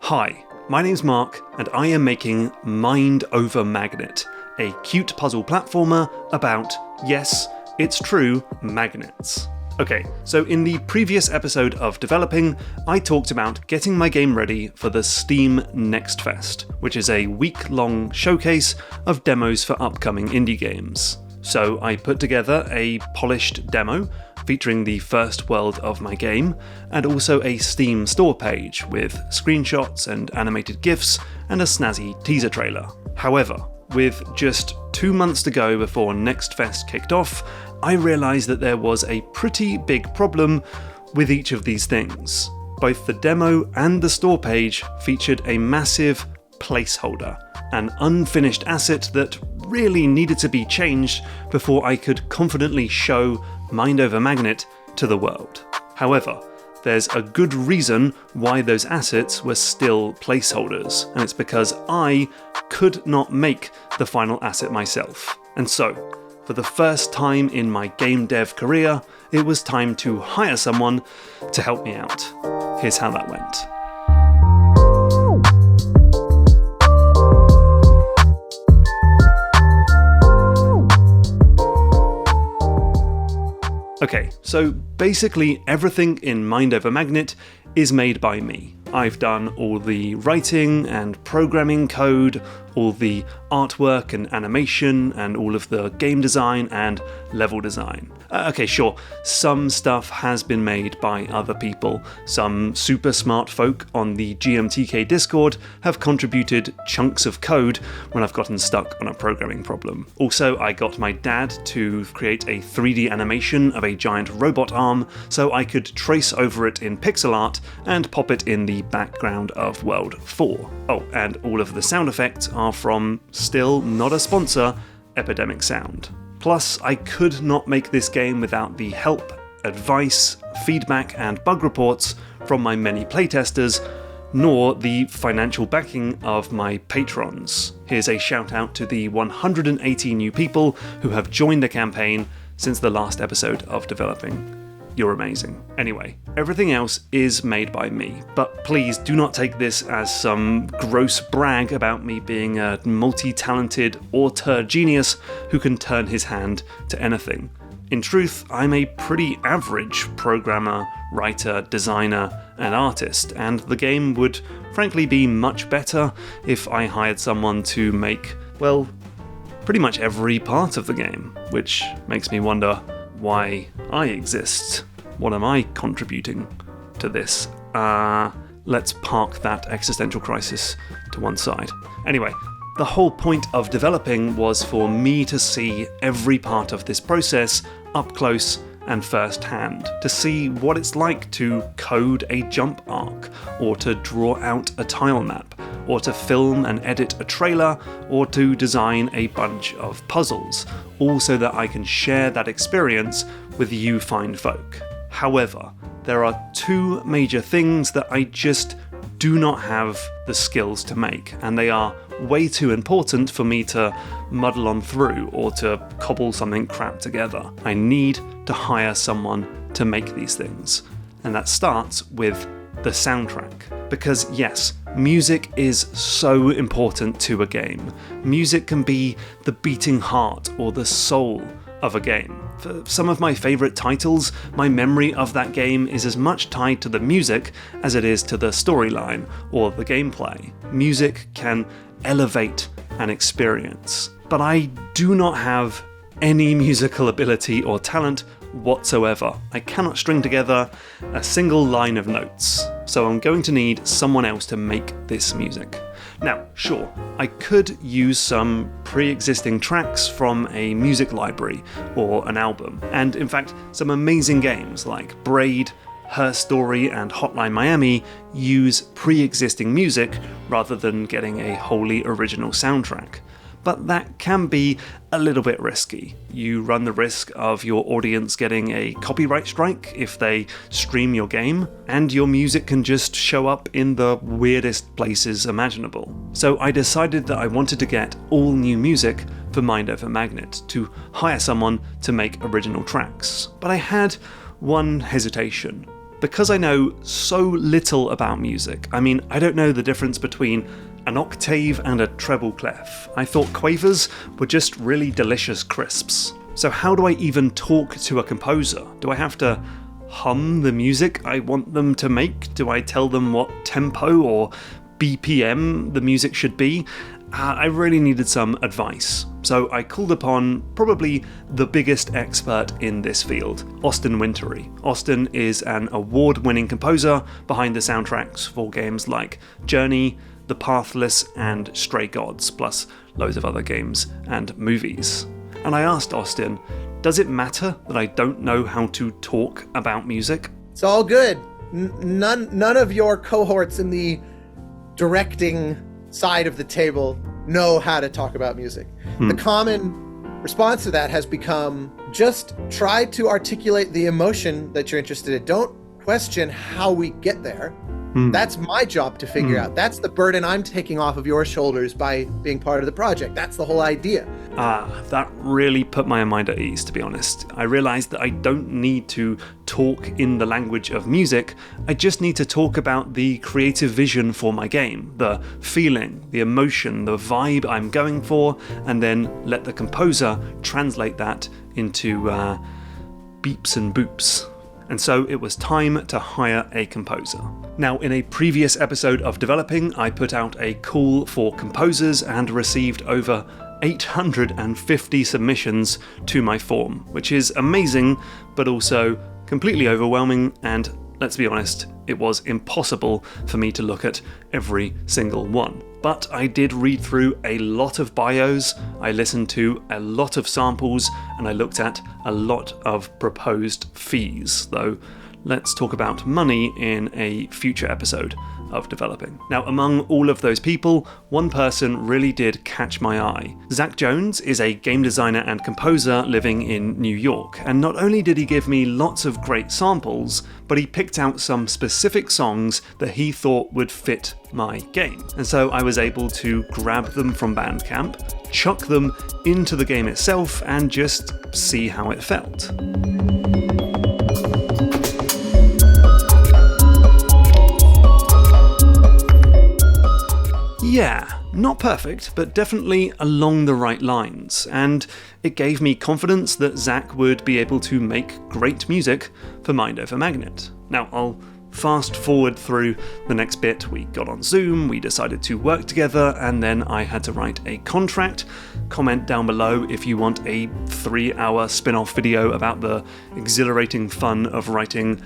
Hi, my name's Mark, and I am making Mind Over Magnet, a cute puzzle platformer about, yes, it's true, magnets. Okay, so in the previous episode of developing, I talked about getting my game ready for the Steam Next Fest, which is a week-long showcase of demos for upcoming indie games. So I put together a polished demo featuring the first world of my game, and also a Steam store page with screenshots and animated GIFs and a snazzy teaser trailer. However, with just 2 months to go before Next Fest kicked off, I realised that there was a pretty big problem with each of these things. Both the demo and the store page featured a massive placeholder, an unfinished asset that really needed to be changed before I could confidently show Mind Over Magnet to the world. However, there's a good reason why those assets were still placeholders, and it's because I could not make the final asset myself. And so, for the first time in my game dev career, it was time to hire someone to help me out. Here's how that went. Okay, so basically everything in Mind Over Magnet is made by me. I've done all the writing and programming code, all the artwork and animation, and all of the game design and level design. Okay, sure, some stuff has been made by other people. Some super smart folk on the GMTK Discord have contributed chunks of code when I've gotten stuck on a programming problem. Also, I got my dad to create a 3D animation of a giant robot arm so I could trace over it in pixel art and pop it in the background of World 4. Oh, and all of the sound effects are from, still not a sponsor, Epidemic Sound. Plus, I could not make this game without the help, advice, feedback, and bug reports from my many playtesters, nor the financial backing of my patrons. Here's a shout out to the 180 new people who have joined the campaign since the last episode of developing. You're amazing. Anyway, everything else is made by me, but please do not take this as some gross brag about me being a multi-talented auteur genius who can turn his hand to anything. In truth, I'm a pretty average programmer, writer, designer, and artist, and the game would frankly be much better if I hired someone to make, well, pretty much every part of the game, which makes me wonder why I exist. What am I contributing to this? Let's park that existential crisis to one side. Anyway, the whole point of developing was for me to see every part of this process up close and first hand, to see what it's like to code a jump arc, or to draw out a tile map, or to film and edit a trailer, or to design a bunch of puzzles, all so that I can share that experience with you fine folk. However, there are two major things that I just do not have the skills to make, and they are way too important for me to muddle on through or to cobble something crap together. I need to hire someone to make these things, and that starts with the soundtrack. Because yes, music is so important to a game. Music can be the beating heart or the soul of a game. For some of my favourite titles, my memory of that game is as much tied to the music as it is to the storyline or the gameplay. Music can elevate an experience. But I do not have any musical ability or talent whatsoever. I cannot string together a single line of notes, so I'm going to need someone else to make this music. Now, sure, I could use some pre-existing tracks from a music library or an album, and in fact, some amazing games like Braid, Her Story, and Hotline Miami use pre-existing music rather than getting a wholly original soundtrack. But that can be a little bit risky. You run the risk of your audience getting a copyright strike if they stream your game, and your music can just show up in the weirdest places imaginable. So I decided that I wanted to get all new music for Mind Over Magnet, to hire someone to make original tracks. But I had one hesitation, because I know so little about music, I mean, I don't know the difference between an octave and a treble clef. I thought quavers were just really delicious crisps. So how do I even talk to a composer? Do I have to hum the music I want them to make? Do I tell them what tempo or BPM the music should be? I really needed some advice. So I called upon probably the biggest expert in this field, Austin Wintory. Austin is an award-winning composer behind the soundtracks for games like Journey, The Pathless, and Stray Gods, plus loads of other games and movies. And I asked Austin, does it matter that I don't know how to talk about music? It's all good. None of your cohorts in the directing side of the table know how to talk about music. The common response to that has become just try to articulate the emotion that you're interested in. Don't question how we get there. That's my job to figure out. That's the burden I'm taking off of your shoulders by being part of the project. That's the whole idea. That really put my mind at ease, to be honest. I realized that I don't need to talk in the language of music. I just need to talk about the creative vision for my game, the feeling, the emotion, the vibe I'm going for, and then let the composer translate that into beeps and boops. And so it was time to hire a composer. Now, in a previous episode of Developing, I put out a call for composers and received over 850 submissions to my form, which is amazing, but also completely overwhelming, and let's be honest, it was impossible for me to look at every single one. But I did read through a lot of bios, I listened to a lot of samples, and I looked at a lot of proposed fees, though let's talk about money in a future episode of Developing. Now, among all of those people, one person really did catch my eye. Zach Jones is a game designer and composer living in New York, and not only did he give me lots of great samples, but he picked out some specific songs that he thought would fit my game. And so I was able to grab them from Bandcamp, chuck them into the game itself, and just see how it felt. Yeah, not perfect, but definitely along the right lines, and it gave me confidence that Zach would be able to make great music for Mind Over Magnet. Now, I'll fast forward through the next bit. We got on Zoom, we decided to work together, and then I had to write a contract. Comment down below if you want a 3-hour spin-off video about the exhilarating fun of writing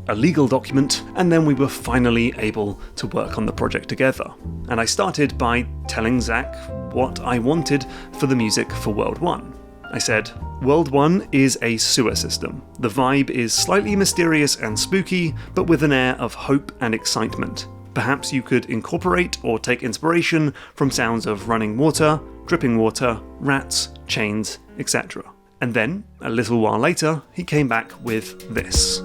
a legal document, and then we were finally able to work on the project together. And I started by telling Zach what I wanted for the music for World 1. I said, World 1 is a sewer system. The vibe is slightly mysterious and spooky, but with an air of hope and excitement. Perhaps you could incorporate or take inspiration from sounds of running water, dripping water, rats, chains, etc. And then, a little while later, he came back with this.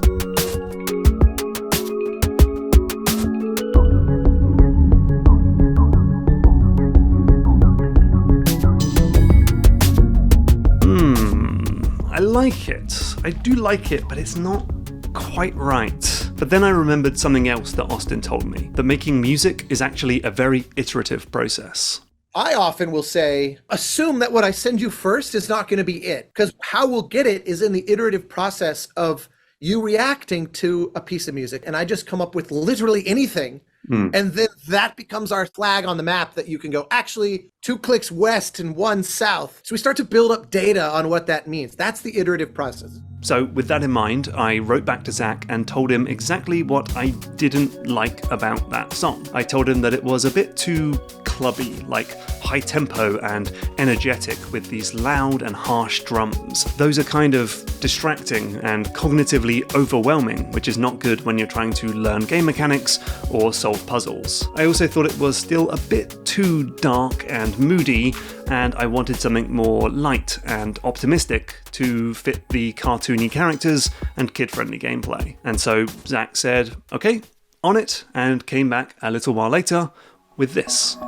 I like it. I do like it, but it's not quite right. But then I remembered something else that Austin told me, that making music is actually a very iterative process. I often will say, assume that what I send you first is not going to be it, because how we'll get it is in the iterative process of you reacting to a piece of music, and I just come up with literally anything. And then that becomes our flag on the map that you can go, actually, 2 clicks west and 1 south. So we start to build up data on what that means. That's the iterative process. So with that in mind, I wrote back to Zach and told him exactly what I didn't like about that song. I told him that it was a bit too clubby, like high tempo and energetic with these loud and harsh drums. Those are kind of distracting and cognitively overwhelming, which is not good when you're trying to learn game mechanics or solve puzzles. I also thought it was still a bit too dark and moody, and I wanted something more light and optimistic to fit the cartoony characters and kid-friendly gameplay. And so Zach said, okay, on it, and came back a little while later with this.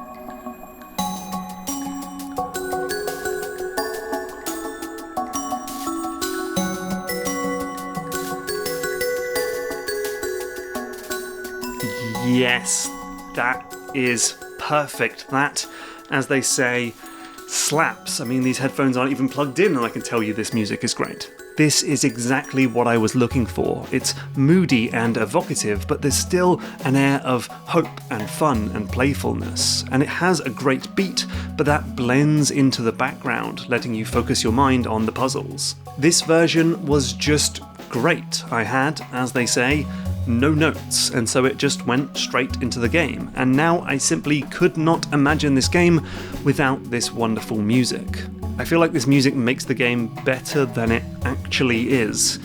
Yes, that is perfect. That, as they say, slaps. I mean, these headphones aren't even plugged in, and I can tell you this music is great. This is exactly what I was looking for. It's moody and evocative, but there's still an air of hope and fun and playfulness. And it has a great beat, but that blends into the background, letting you focus your mind on the puzzles. This version was just great. I had, as they say, no notes, and so it just went straight into the game. And now I simply could not imagine this game without this wonderful music. I feel like this music makes the game better than it actually is,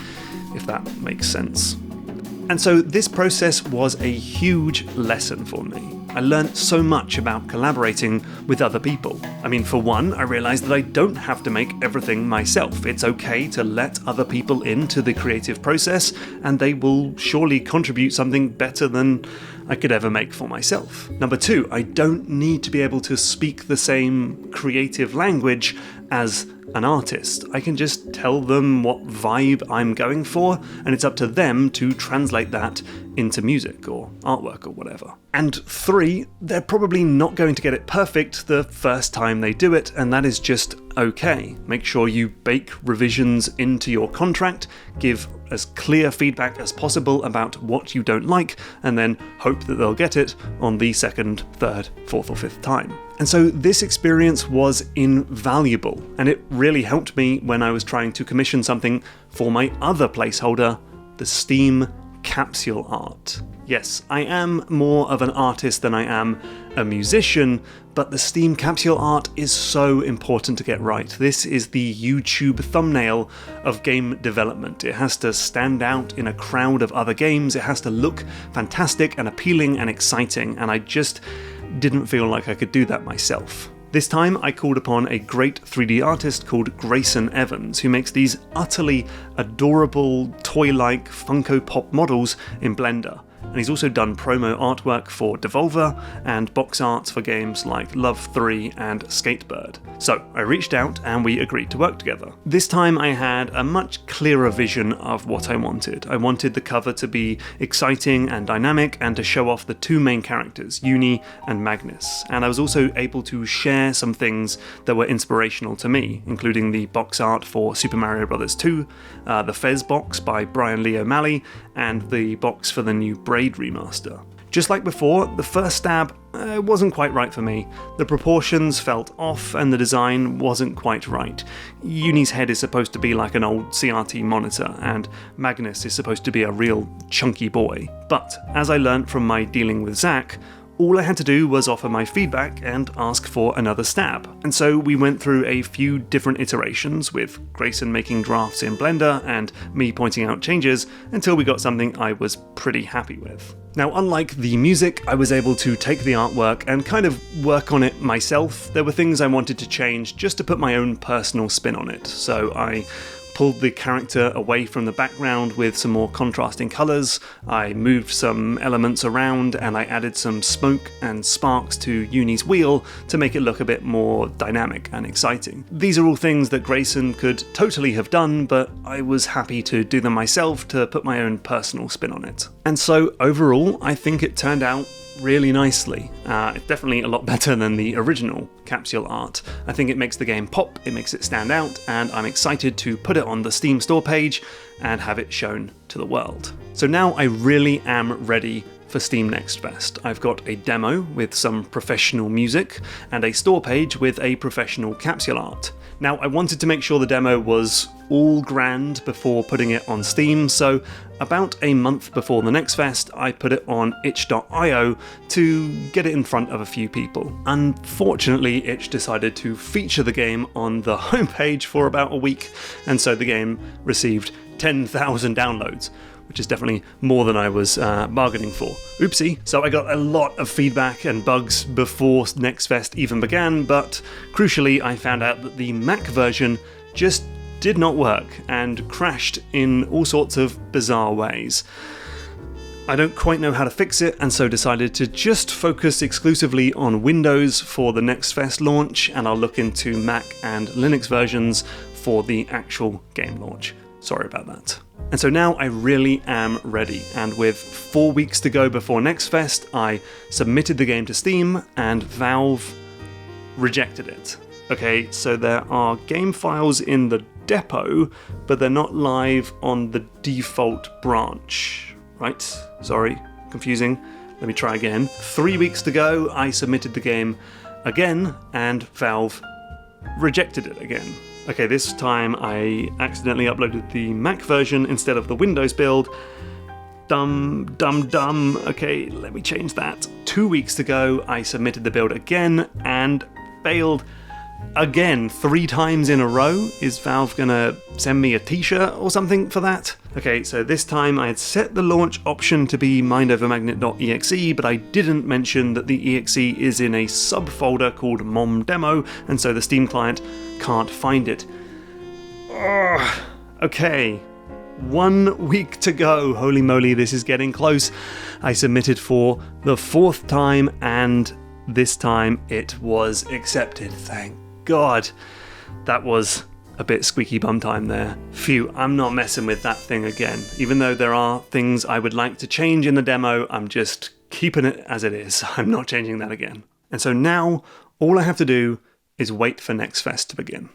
if that makes sense. And so this process was a huge lesson for me. I learned so much about collaborating with other people. I mean, for one, I realised that I don't have to make everything myself. It's okay to let other people into the creative process, and they will surely contribute something better than I could ever make for myself. Number two, I don't need to be able to speak the same creative language as an artist. I can just tell them what vibe I'm going for, and it's up to them to translate that into music or artwork or whatever. And three, they're probably not going to get it perfect the first time they do it, and that is just okay. Make sure you bake revisions into your contract, give as clear feedback as possible about what you don't like, and then hope that they'll get it on the second, third, fourth or fifth time. And so this experience was invaluable, and it really helped me when I was trying to commission something for my other placeholder, the Steam capsule art. Yes, I am more of an artist than I am a musician, but the Steam capsule art is so important to get right. This is the YouTube thumbnail of game development. It has to stand out in a crowd of other games, it has to look fantastic and appealing and exciting, and I just didn't feel like I could do that myself. This time I called upon a great 3D artist called Grayson Evans, who makes these utterly adorable, toy-like Funko Pop models in Blender. And he's also done promo artwork for Devolver and box art for games like Love 3 and Skatebird. So I reached out and we agreed to work together. This time I had a much clearer vision of what I wanted. I wanted the cover to be exciting and dynamic and to show off the two main characters, Uni and Magnus. And I was also able to share some things that were inspirational to me, including the box art for Super Mario Bros. 2, the Fez box by Brian Lee O'Malley, and the box for the new Braid remaster. Just like before, the first stab wasn't quite right for me. The proportions felt off and the design wasn't quite right. Uni's head is supposed to be like an old CRT monitor, and Magnus is supposed to be a real chunky boy. But as I learnt from my dealing with Zach, all I had to do was offer my feedback and ask for another stab. And so we went through a few different iterations, with Grayson making drafts in Blender and me pointing out changes, until we got something I was pretty happy with. Now, unlike the music, I was able to take the artwork and kind of work on it myself. There were things I wanted to change just to put my own personal spin on it. So I pulled the character away from the background with some more contrasting colours, I moved some elements around, and I added some smoke and sparks to Uni's wheel to make it look a bit more dynamic and exciting. These are all things that Grayson could totally have done, but I was happy to do them myself to put my own personal spin on it. And so overall, I think it turned out really nicely. It's definitely a lot better than the original capsule art. I think it makes the game pop, it makes it stand out, and I'm excited to put it on the Steam store page and have it shown to the world. So now I really am ready for Steam Next Fest. I've got a demo with some professional music and a store page with a professional capsule art. Now, I wanted to make sure the demo was all grand before putting it on Steam, so about a month before the Next Fest, I put it on itch.io to get it in front of a few people. Unfortunately, Itch decided to feature the game on the homepage for about a week, and so the game received 10,000 downloads, which is definitely more than I was bargaining for. Oopsie. So I got a lot of feedback and bugs before Next Fest even began, but crucially I found out that the Mac version just did not work and crashed in all sorts of bizarre ways. I don't quite know how to fix it, and so decided to just focus exclusively on Windows for the Next Fest launch, and I'll look into Mac and Linux versions for the actual game launch. Sorry about that. And so now I really am ready, and with 4 weeks to go before Next Fest, I submitted the game to Steam, and Valve rejected it. Okay, so there are game files in the depot, but they're not live on the default branch. Right? Sorry, confusing. Let me try again. 3 weeks to go, I submitted the game again, and Valve rejected it again. Okay, this time I accidentally uploaded the Mac version instead of the Windows build. Dumb. Okay, let me change that. 2 weeks to go, I submitted the build again and failed again 3 times in a row. Is Valve gonna send me a t-shirt or something for that? Okay, so this time I had set the launch option to be mindovermagnet.exe, but I didn't mention that the exe is in a subfolder called mom demo, and so the Steam client can't find it. Ugh. Okay, 1 week to go. Holy moly, this is getting close. I submitted for the 4th time, and this time it was accepted. Thank God. That was a bit squeaky bum time there. Phew, I'm not messing with that thing again. Even though there are things I would like to change in the demo, I'm just keeping it as it is. I'm not changing that again. And so now, all I have to do is wait for Next Fest to begin.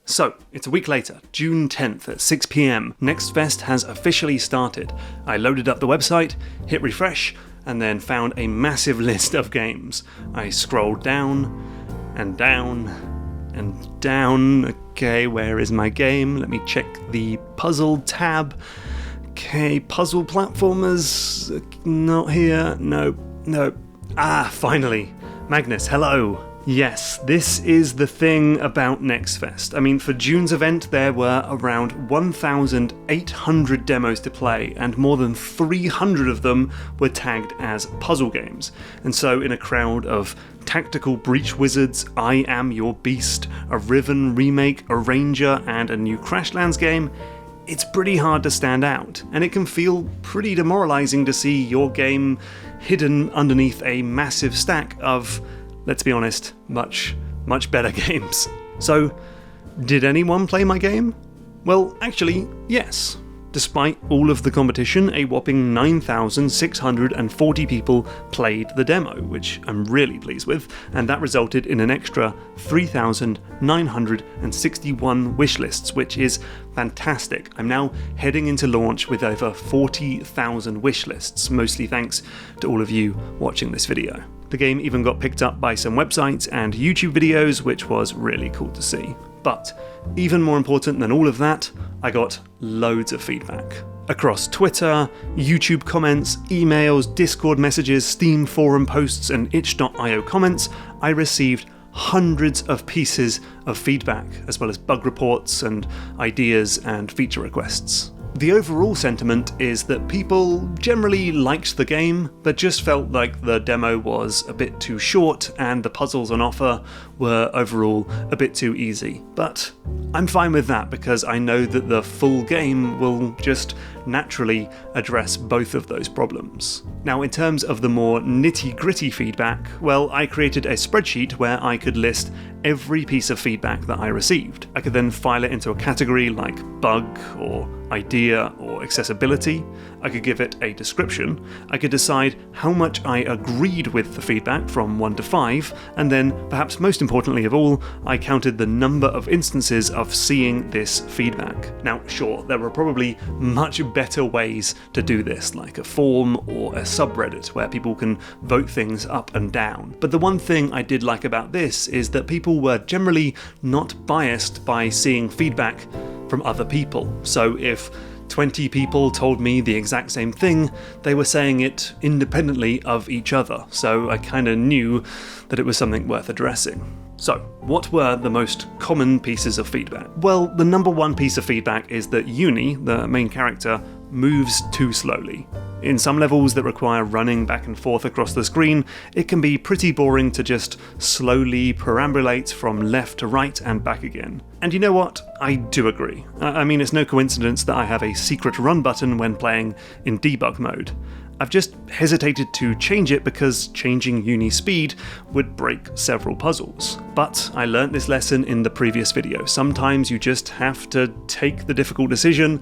So, it's a week later, June 10th at 6 PM. Next Fest has officially started. I loaded up the website, hit refresh, and then found a massive list of games. I scrolled down and down and down. Okay, where is my game? Let me check the puzzle tab. Okay, puzzle platformers. Not here. No. Ah, finally. Magnus, hello. Yes, this is the thing about Next Fest. I mean, for June's event, there were around 1,800 demos to play, and more than 300 of them were tagged as puzzle games. And so, in a crowd of Tactical Breach Wizards, I Am Your Beast, a Riven remake, a Ranger, and a new Crashlands game, it's pretty hard to stand out, and it can feel pretty demoralizing to see your game hidden underneath a massive stack of, let's be honest, much better games. So, did anyone play my game? Well, actually, yes. Despite all of the competition, a whopping 9,640 people played the demo, which I'm really pleased with, and that resulted in an extra 3,961 wishlists, which is fantastic. I'm now heading into launch with over 40,000 wishlists, mostly thanks to all of you watching this video. The game even got picked up by some websites and YouTube videos, which was really cool to see. But even more important than all of that, I got loads of feedback. Across Twitter, YouTube comments, emails, Discord messages, Steam forum posts, and itch.io comments, I received hundreds of pieces of feedback, as well as bug reports and ideas and feature requests. The overall sentiment is that people generally liked the game, but just felt like the demo was a bit too short and the puzzles on offer were overall a bit too easy. But I'm fine with that because I know that the full game will just naturally address both of those problems. Now, in terms of the more nitty-gritty feedback, well, I created a spreadsheet where I could list every piece of feedback that I received. I could then file it into a category like bug or idea or accessibility. I could give it a description. I could decide how much I agreed with the feedback from 1 to 5, and then, perhaps most importantly of all, I counted the number of instances of seeing this feedback. Now, sure, there were probably much better ways to do this, like a forum or a subreddit where people can vote things up and down. But the one thing I did like about this is that people were generally not biased by seeing feedback from other people. So if 20 people told me the exact same thing, they were saying it independently of each other, so I kind of knew that it was something worth addressing. So, what were the most common pieces of feedback? Well, the number one piece of feedback is that Uni, the main character, moves too slowly. In some levels that require running back and forth across the screen, it can be pretty boring to just slowly perambulate from left to right and back again. And you know what? I do agree. I mean, it's no coincidence that I have a secret run button when playing in debug mode. I've just hesitated to change it because changing Uni speed would break several puzzles. But I learnt this lesson in the previous video. Sometimes you just have to take the difficult decision,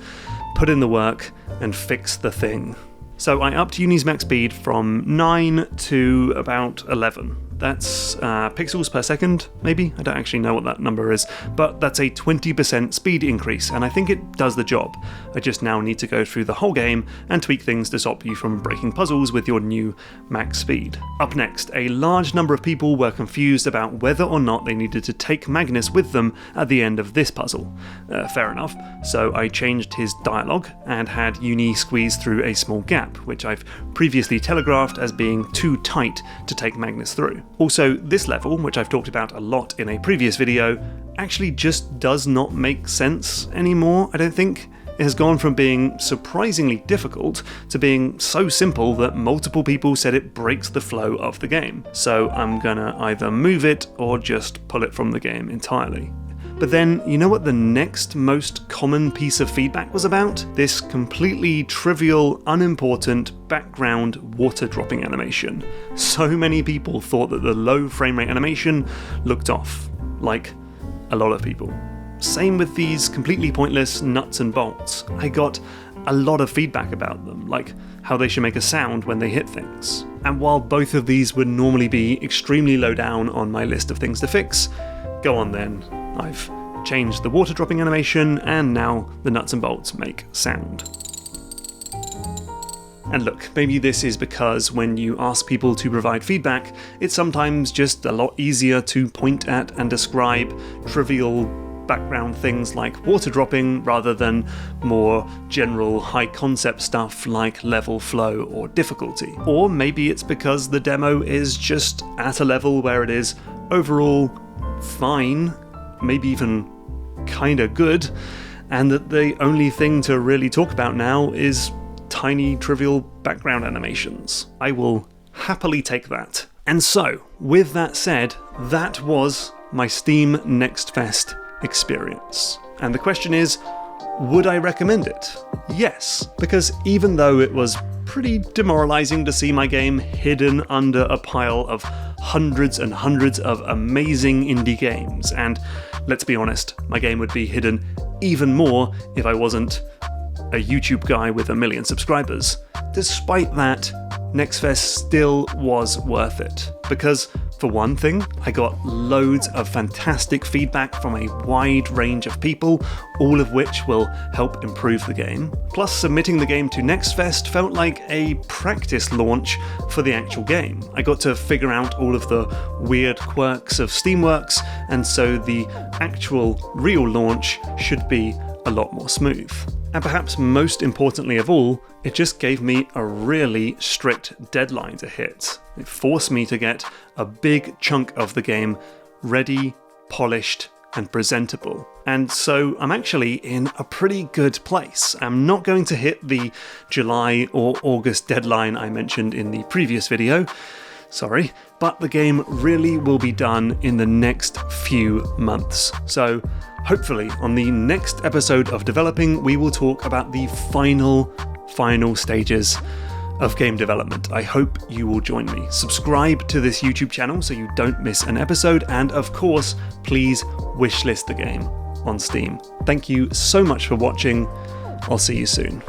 put in the work, and fix the thing. So I upped Uni's max speed from 9 to about 11. That's pixels per second, maybe? I don't actually know what that number is, but that's a 20% speed increase, and I think it does the job. I just now need to go through the whole game and tweak things to stop you from breaking puzzles with your new max speed. Up next, a large number of people were confused about whether or not they needed to take Magnus with them at the end of this puzzle. Fair enough, so I changed his dialogue and had Uni squeeze through a small gap, which I've previously telegraphed as being too tight to take Magnus through. Also, this level, which I've talked about a lot in a previous video, actually just does not make sense anymore, I don't think. It has gone from being surprisingly difficult to being so simple that multiple people said it breaks the flow of the game. So I'm gonna either move it or just pull it from the game entirely. But then, you know what the next most common piece of feedback was about? This completely trivial, unimportant background water dropping animation. So many people thought that the low frame rate animation looked off. Like, a lot of people. Same with these completely pointless nuts and bolts. I got a lot of feedback about them, like how they should make a sound when they hit things. And while both of these would normally be extremely low down on my list of things to fix, go on then. I've changed the water dropping animation, and now the nuts and bolts make sound. And look, maybe this is because when you ask people to provide feedback, it's sometimes just a lot easier to point at and describe trivial background things like water dropping rather than more general high concept stuff like level flow or difficulty. Or maybe it's because the demo is just at a level where it is overall fine, maybe even kinda good, and that the only thing to really talk about now is tiny trivial background animations. I will happily take that. And so, with that said, that was my Steam Next Fest experience. And the question is, would I recommend it? Yes, because even though it was pretty demoralizing to see my game hidden under a pile of hundreds and hundreds of amazing indie games, and let's be honest, my game would be hidden even more if I wasn't a YouTube guy with 1 million subscribers. Despite that, NextFest still was worth it, because for one thing, I got loads of fantastic feedback from a wide range of people, all of which will help improve the game. Plus, submitting the game to NextFest felt like a practice launch for the actual game. I got to figure out all of the weird quirks of Steamworks, and so the actual real launch should be a lot more smooth. And perhaps most importantly of all, it just gave me a really strict deadline to hit. It forced me to get a big chunk of the game ready, polished, and presentable. And so I'm actually in a pretty good place. I'm not going to hit the July or August deadline I mentioned in the previous video, sorry, but the game really will be done in the next few months. So hopefully on the next episode of Developing, we will talk about the final stages of game development. I hope you will join me. Subscribe to this YouTube channel so you don't miss an episode, and of course, please wishlist the game on Steam. Thank you so much for watching. I'll see you soon.